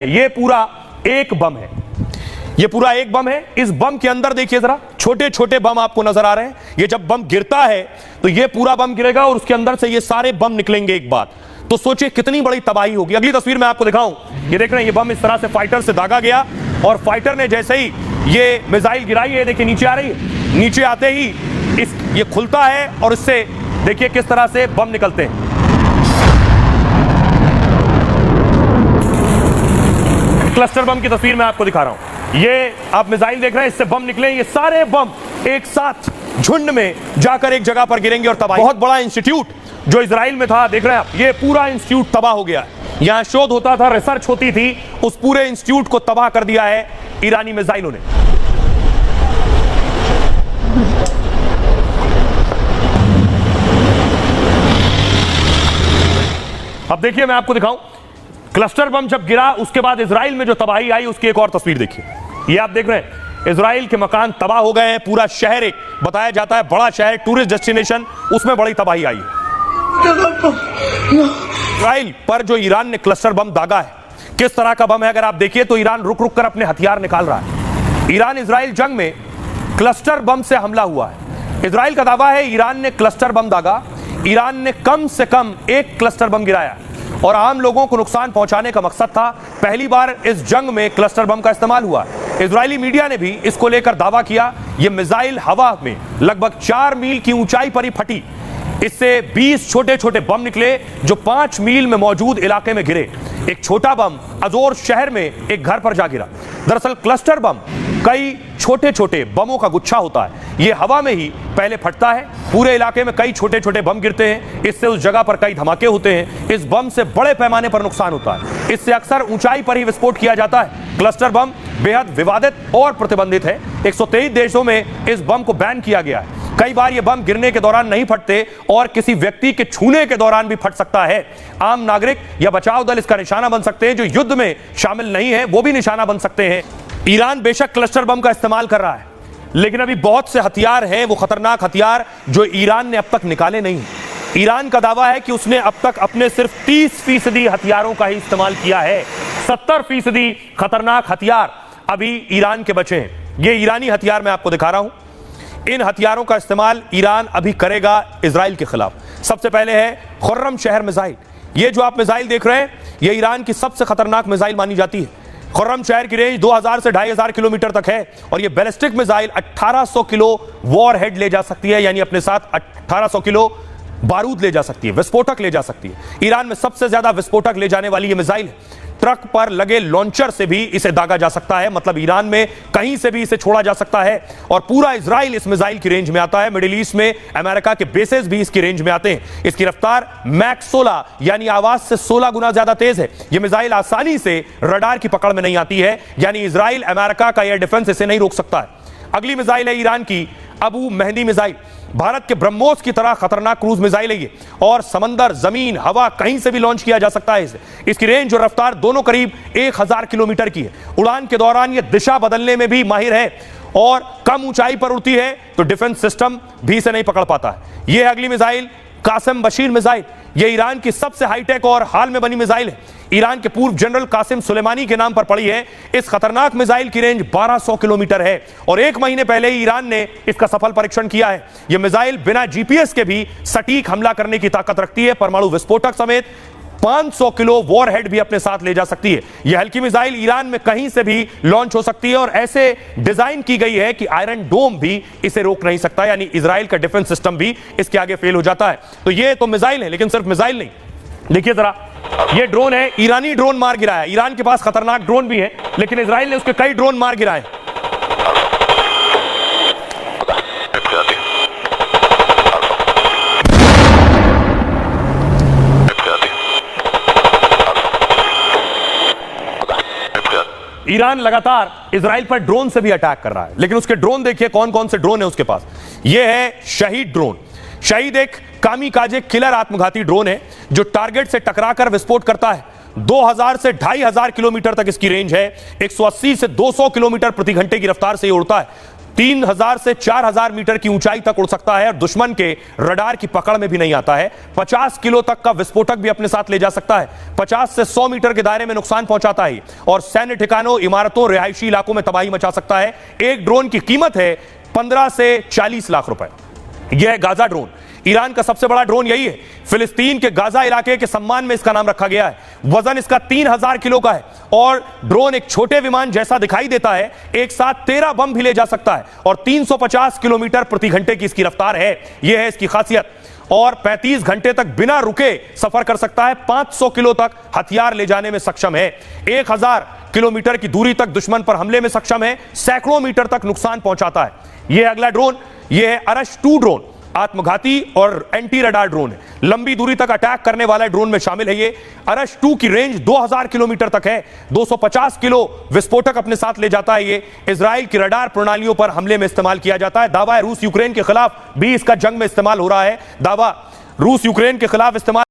ये पूरा एक बम है, ये पूरा एक बम है। इस बम के अंदर देखिए जरा, छोटे छोटे बम आपको नजर आ रहे हैं। ये जब बम गिरता है तो ये पूरा बम गिरेगा और उसके अंदर से ये सारे बम निकलेंगे एक बार। तो सोचिए कितनी बड़ी तबाही होगी। अगली तस्वीर में आपको दिखाऊं, ये देख रहे हैं, ये बम इस तरह से फाइटर से दागा गया और फाइटर ने जैसे ही ये मिसाइल गिराई है, देखिए नीचे आ रही है, नीचे आते ही ये खुलता है और इससे देखिए किस तरह से बम निकलते हैं। क्लस्टर बम की तस्वीर मैं आपको दिखा रहा हूं। ये आप मिसाइल देख रहे हैं, इससे बम निकले। ये सारे बम एक साथ झुंड में जाकर एक जगह पर गिरेंगे और तबाही। बहुत बड़ा इंस्टीट्यूट जो इजराइल में था, देख रहे हैं आप, ये पूरा इंस्टीट्यूट तबाह हो गया है। यहां शोध होता था, रिसर्च होती थी, उस पूरे इंस्टीट्यूट को तबाह कर दिया है ईरानी मिसाइलों ने। अब देखिए मैं आपको दिखाऊं, क्लस्टर बम जब गिरा उसके बाद इजराइल में जो तबाही आई उसकी एक और तस्वीर देखिए। ये आप देख रहे हैं, इजराइल के मकान तबाह हो गए हैं। पूरा शहर, एक बताया जाता है बड़ा शहर, टूरिस्ट डेस्टिनेशन, उसमें बड़ी तबाही आई है। इजराइल पर जो ईरान ने क्लस्टर बम दागा है, किस तरह का बम है अगर आप देखिए तो ईरान रुक रुक कर अपने हथियार निकाल रहा है। ईरान इजराइल जंग में क्लस्टर बम से हमला हुआ है। इजराइल का दावा है ईरान ने क्लस्टर बम दागा। ईरान ने कम से कम एक क्लस्टर बम गिराया और आम लोगों को नुकसान पहुंचाने का मकसद था। पहली बार इस जंग में क्लस्टर बम का इस्तेमाल हुआ। इजरायली मीडिया ने भी इसको लेकर दावा किया। यह मिसाइल हवा में लगभग 4 मील की ऊंचाई पर ही फटी। इससे 20 छोटे छोटे बम निकले जो 5 मील में मौजूद इलाके में गिरे। एक छोटा बम अजोर शहर में एक घर पर जा गिरा। दरअसल क्लस्टर बम कई छोटे छोटे बमों का गुच्छा होता है। यह हवा में ही पहले फटता है, पूरे इलाके में कई छोटे छोटे बम गिरते हैं, इससे उस जगह पर कई धमाके होते हैं। इस बम से बड़े पैमाने पर नुकसान होता है। इससे अक्सर ऊंचाई पर ही विस्फोट किया जाता है। क्लस्टर बम बेहद विवादित और प्रतिबंधित है। 123 देशों में इस बम को बैन किया गया है। कई बार ये बम गिरने के दौरान नहीं फटते और किसी व्यक्ति के छूने के दौरान भी फट सकता है। आम नागरिक या बचाव दल इसका निशाना बन सकते हैं। जो युद्ध में शामिल नहीं है वो भी निशाना बन सकते हैं। ईरान बेशक क्लस्टर बम का इस्तेमाल कर रहा है, लेकिन अभी बहुत से हथियार हैं, वो खतरनाक हथियार जो ईरान ने अब तक निकाले नहीं। ईरान का दावा है कि उसने अब तक अपने सिर्फ 30% हथियारों का ही इस्तेमाल किया है। 70% खतरनाक हथियार अभी ईरान के बचे हैं। ये ईरानी हथियार मैं आपको दिखा रहा हूं। इन हथियारों का इस्तेमाल ईरान अभी करेगा इजराइल के खिलाफ। सबसे पहले है खुर्रम शहर मिसाइल। ये जो आप मिसाइल देख रहे हैं, ये ईरान की सबसे खतरनाक मिसाइल मानी जाती है। खुर्रम शहर की रेंज 2000 से 2500 किलोमीटर तक है और ये ballistic missile 1800 kilo war head ले जा सकती है, यानी अपने साथ 1800 किलो बारूद ले जा सकती है, विस्फोटक ले जा सकती है। ईरान में सबसे ज्यादा विस्फोटक ले जाने वाली ये मिसाइल है। ट्रक पर लगे लॉन्चर से भी इसे दागा जा सकता है, मतलब ईरान में कहीं से भी इसे छोड़ा जा सकता है और पूरा इजराइल इस मिसाइल की रेंज में आता है। मिडिल ईस्ट में अमेरिका के बेसेस भी इसकी रेंज में आते हैं। इसकी रफ्तार मैक 16 यानी आवाज से 16 गुना ज्यादा तेज है। यह मिसाइल आसानी से रडार की पकड़ में नहीं आती है, यानी इजराइल अमेरिका का एयर डिफेंस इसे नहीं रोक सकता है। अगली मिसाइल है ईरान की अबू मेहदी मिसाइल। भारत के ब्रह्मोस की तरह खतरनाक क्रूज मिसाइल है ये और समंदर, जमीन, हवा कहीं से भी लॉन्च किया जा सकता है इसे। इसकी रेंज और रफ्तार दोनों करीब 1000 किलोमीटर की है। उड़ान के दौरान ये दिशा बदलने में भी माहिर है और कम ऊंचाई पर उड़ती है तो डिफेंस सिस्टम भी इसे नहीं पकड़ पाता है। यह है अगली मिसाइल कासिम बशीर मिसाइल। यह ईरान की सबसे हाईटेक और हाल में बनी मिसाइल है। ईरान के पूर्व जनरल कासिम सुलेमानी के नाम पर पड़ी है। इस खतरनाक मिसाइल की रेंज 1200 किलोमीटर है और 1 महीने पहले ही ईरान ने इसका सफल परीक्षण किया है। यह मिसाइल बिना जीपीएस के भी सटीक हमला करने की ताकत रखती है। परमाणु विस्फोटक समेत 500 किलो वॉरहेड भी अपने साथ ले जा सकती है। यह हल्की मिसाइल ईरान में कहीं से भी लॉन्च हो सकती है और ऐसे डिजाइन की गई है कि आयरन डोम भी इसे रोक नहीं सकता, यानी इजराइल का डिफेंस सिस्टम भी इसके आगे फेल हो जाता है। तो ये तो मिसाइल है, लेकिन सिर्फ मिसाइल नहीं। देखिए जरा, ये ड्रोन है, ईरानी ड्रोन मार गिराया। ईरान के पास खतरनाक ड्रोन भी है, लेकिन इजराइल ने उसके कई ड्रोन मार गिराए। ईरान लगातार इजराइल पर ड्रोन से भी अटैक कर रहा है, लेकिन उसके ड्रोन देखिए कौन कौन से ड्रोन है उसके पास। यह है शहीद ड्रोन। शहीद एक कामिकाजे किलर आत्मघाती ड्रोन है जो टारगेट से टकराकर विस्फोट करता है। 2000 से 2500 किलोमीटर तक इसकी रेंज है। 180 से 200 किलोमीटर प्रति घंटे की रफ्तार से ये उड़ता है। 3000 से 4000 मीटर की ऊंचाई तक उड़ सकता है और दुश्मन के रडार की पकड़ में भी नहीं आता है। 50 किलो तक का विस्फोटक भी अपने साथ ले जा सकता है। 50 से 100 मीटर के दायरे में नुकसान पहुंचाता है और सैन्य ठिकानों, इमारतों, रिहायशी इलाकों में तबाही मचा सकता है। एक ड्रोन की कीमत है 15 से 40 लाख रुपए। यह है गाजा ड्रोन। ईरान का सबसे बड़ा ड्रोन यही है। फिलिस्तीन के गाजा इलाके के सम्मान में इसका नाम रखा गया है। वजन इसका 3000 किलो का है और ड्रोन एक छोटे विमान जैसा दिखाई देता है। एक साथ 13 बम भी ले जा सकता है और 350 किलोमीटर प्रति घंटे की इसकी रफ्तार है। यह है इसकी खासियत। और 35 घंटे तक बिना रुके सफर कर सकता है। 500 किलो तक हथियार ले जाने में सक्षम है। 1000 किलोमीटर की दूरी तक दुश्मन पर हमले में सक्षम है। सैकड़ों मीटर तक नुकसान पहुंचाता है। यह अगला ड्रोन, यह है अरश 2 ड्रोन। आत्मघाती और एंटी रडार ड्रोन है। लंबी दूरी तक अटैक करने वाला ड्रोन में शामिल है। ये अरश 2 की रेंज 2000 किलोमीटर तक है। 250 किलो विस्फोटक अपने साथ ले जाता है। ये इजराइल की रडार प्रणालियों पर हमले में इस्तेमाल किया जाता है। दावा है रूस यूक्रेन के खिलाफ भी इसका जंग में इस्तेमाल हो रहा है। दावा रूस यूक्रेन के खिलाफ इस्तेमाल